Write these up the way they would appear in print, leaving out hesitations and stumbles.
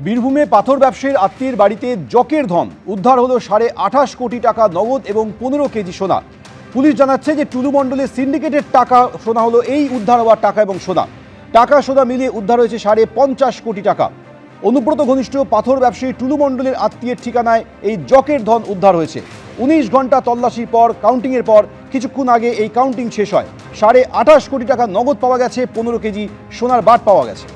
বীরভূমে পাথর ব্যবসায়ীর আত্মীয়ের বাড়িতে জকের ধন উদ্ধার হলো 28.5 কোটি টাকা নগদ এবং 15 কেজি সোনা। পুলিশ জানাচ্ছে যে টুলু মণ্ডলের সিন্ডিকেটের টাকা সোনা হলো এই উদ্ধার হওয়া টাকা এবং সোনা। টাকা সোনা মিলিয়ে উদ্ধার হয়েছে 50 কোটি টাকা। অনুব্রত ঘনিষ্ঠ পাথর ব্যবসায়ী টুলু মণ্ডলের আত্মীয়ের ঠিকানায় এই জকের ধন উদ্ধার হয়েছে। 19 ঘন্টা তল্লাশির পর কাউন্টিংয়ের পর কিছুক্ষণ আগে এই কাউন্টিং শেষ হয়। 28.5 কোটি টাকা নগদ পাওয়া গেছে, 15 কেজি সোনার বাট পাওয়া গেছে।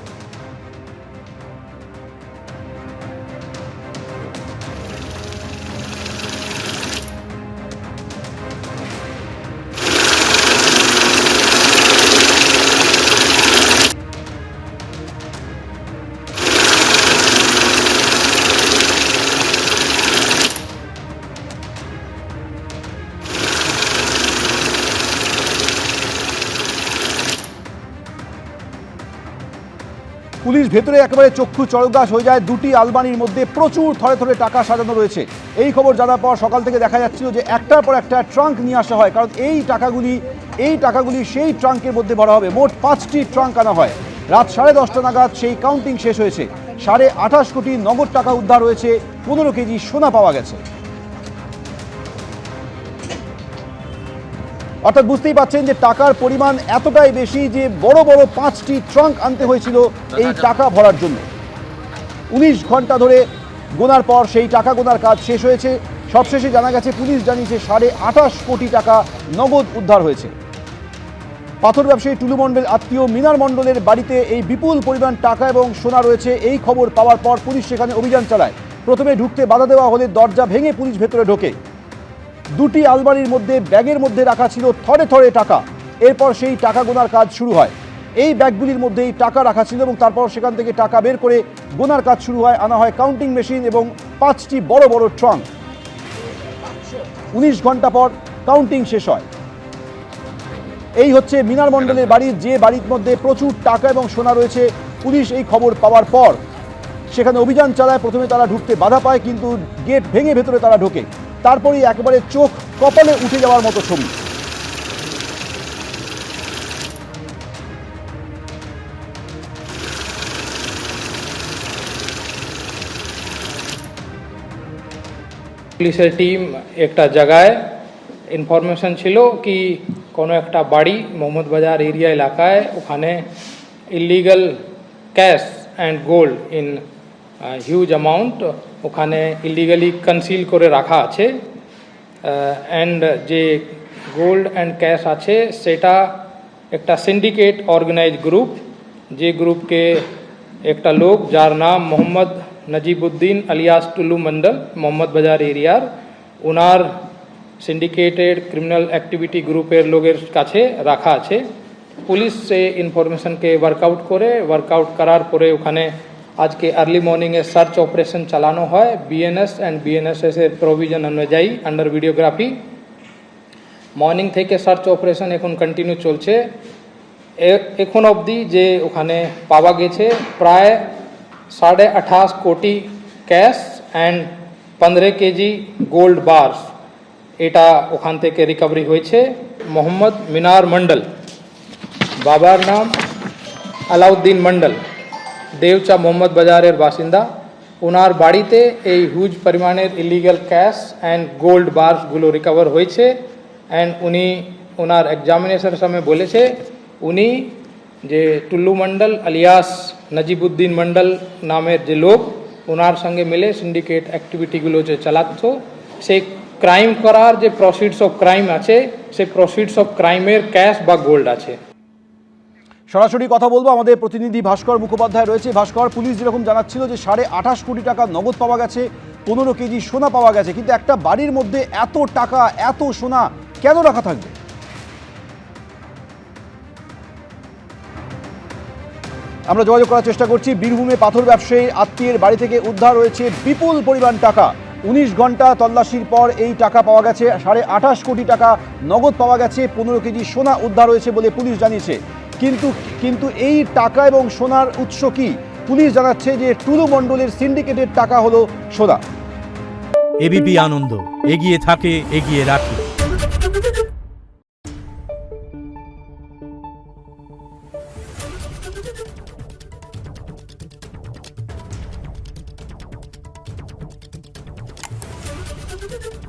পুলিশ ভেতরে একেবারে চক্ষু চড়কগাছ হয়ে যায়। দুটি আলমারির মধ্যে প্রচুর থরে থরে টাকা সাজানো রয়েছে। এই খবর জানার পর সকাল থেকে দেখা যাচ্ছিল যে একটার পর একটা ট্রাঙ্ক নিয়ে আসা হয়, কারণ এই টাকাগুলি সেই ট্রাঙ্কের মধ্যে ভরা হবে। মোট 5টি ট্রাঙ্ক আনা হয়। রাত 10:30 নাগাদ সেই কাউন্টিং শেষ হয়েছে। 28.5 কোটি নগদ টাকা উদ্ধার হয়েছে, 15 কেজি সোনা পাওয়া গেছে। অর্থাৎ বুঝতেই পাচ্ছেন যে টাকার পরিমাণ এতটাই বেশি যে বড় বড় 5টি ট্রাঙ্ক আনতে হয়েছিল এই টাকা ভরার জন্য। 19 ঘন্টা ধরে গোনার পর সেই টাকা গোনার কাজ শেষ হয়েছে। সবশেষে জানা গেছে, পুলিশ জানিয়েছে 28.5 কোটি টাকা নগদ উদ্ধার হয়েছে। পাথর ব্যবসায়ী টুলু মণ্ডলের আত্মীয় মিনার মণ্ডলের বাড়িতে এই বিপুল পরিমাণ টাকা এবং সোনা রয়েছে। এই খবর পাওয়ার পর পুলিশ সেখানে অভিযান চালায়। প্রথমে ঢুকতে বাধা দেওয়া হলে দরজা ভেঙে পুলিশ ভেতরে ঢোকে। দুটি আলমারির মধ্যে ব্যাগের মধ্যে রাখা ছিল থরে থরে টাকা। এরপর সেই টাকা গোনার কাজ শুরু হয়। এই ব্যাগগুলির মধ্যেই টাকা রাখা ছিল এবং তারপর সেখান থেকে টাকা বের করে গোনার কাজ শুরু হয়। আনা হয় কাউন্টিং মেশিন এবং 5টি বড় বড় ট্রাঙ্ক। 19 ঘন্টা পর কাউন্টিং শেষ হয়। এই হচ্ছে মিনার মণ্ডলের বাড়ি, যে বাড়ির মধ্যে প্রচুর টাকা এবং সোনা রয়েছে। পুলিশ এই খবর পাওয়ার পর সেখানে অভিযান চালায়। প্রথমে তারা ঢুকতে বাধা পায়, কিন্তু গেট ভেঙে ভেতরে তারা ঢোকে। তারপরেই একেবারে চোখ কপালে উঠে যাওয়ার মতো ছবি। পুলিশের টিম একটা জায়গায় ইনফরমেশন ছিল কি কোনো একটা বাড়ি মোহাম্মদ বাজার এরিয়া এলাকায়, ওখানে illegal cash and gold in huge amount ওখানে ইলিগালি কনসিল করে রাখা আছে। অ্যান্ড যে গোল্ড অ্যান্ড ক্যাশ আছে সেটা একটা সিন্ডিকেট অর্গানাইজ গ্রুপ, যে গ্রুপকে একটা লোক যার নাম মোহাম্মদ নজিবুদ্দিন আলিয়াস টুলু মন্ডল মোহাম্মদ বাজার এরিয়ার, ওনার সিন্ডিকেটেড ক্রিমিনাল অ্যাক্টিভিটি গ্রুপের লোকের কাছে রাখা আছে। পুলিশ সে ইনফরমেশনকে ওয়ার্কআউট করার পরে ওখানে আজকে আর্লি মর্নিংয়ে সার্চ অপারেশন চালানো হয়। বিএনএস অ্যান্ড বিএনএসএস এর প্রভিশন অনুযায়ী আন্ডার ভিডিওগ্রাফি। মর্নিং থেকে সার্চ অপারেশন এখন কন্টিনিউ চলছে। এখন অবধি যে ওখানে পাওয়া গেছে প্রায় 28.5 কোটি cash and 15 KG gold bars, এটা ওখান থেকে রিকভারি হয়েছে। মোহাম্মদ মিনার মন্ডল, বাবার নাম আলাউদ্দিন মন্ডল, দেওচা মোহাম্মদ বাজারের বাসিন্দা। ওনার বাড়িতে এই হিউজ পরিমাণের ইলিগাল ক্যাশ অ্যান্ড গোল্ড বার্সগুলো রিকভার হয়েছে। অ্যান্ড উনি ওনার এক্সামিনেশনের সময় বলেছে উনি যে টুল্লু মন্ডল আলিয়াস নজিবুদ্দিন মন্ডল নামের যে লোক, ওনার সঙ্গে মিলে সিন্ডিকেট অ্যাক্টিভিটিগুলো যে চালাচ্ছ, সেই ক্রাইম করার যে প্রসিডস অফ ক্রাইম আছে, সেই প্রসিডস অফ ক্রাইমের ক্যাশ বা গোল্ড আছে। সরাসরি কথা বলবো, আমাদের প্রতিনিধি ভাস্কর মুখোপাধ্যায় রয়েছে। ভাস্কর, পুলিশ যেরকম জানাচ্ছিল যে 28.5 কোটি টাকা নগদ পাওয়া গেছে, 15 কেজি সোনা পাওয়া গেছে, কিন্তু একটা বাড়ির মধ্যে এত টাকা এত সোনা কেন রাখা থাকবে? আমরা যোগাযোগ করার চেষ্টা করছি। বীরভূমে পাথর ব্যবসায়ীর আত্মীয়ের বাড়ি থেকে উদ্ধার হয়েছে বিপুল পরিমাণ টাকা। 19 ঘন্টা তল্লাশির পর এই টাকা পাওয়া গেছে। 28.5 কোটি টাকা নগদ পাওয়া গেছে, 15 কেজি সোনা উদ্ধার হয়েছে বলে পুলিশ জানিয়েছে। কিন্তু এই টাকা এবং সোনার উৎস কি? পুলিশ জানাচ্ছে যে টুলু মণ্ডলের সিন্ডিকেটের টাকা হলো সোনা। এবিপি আনন্দ, এগিয়ে থাকে, এগিয়ে রাখে। Thank you.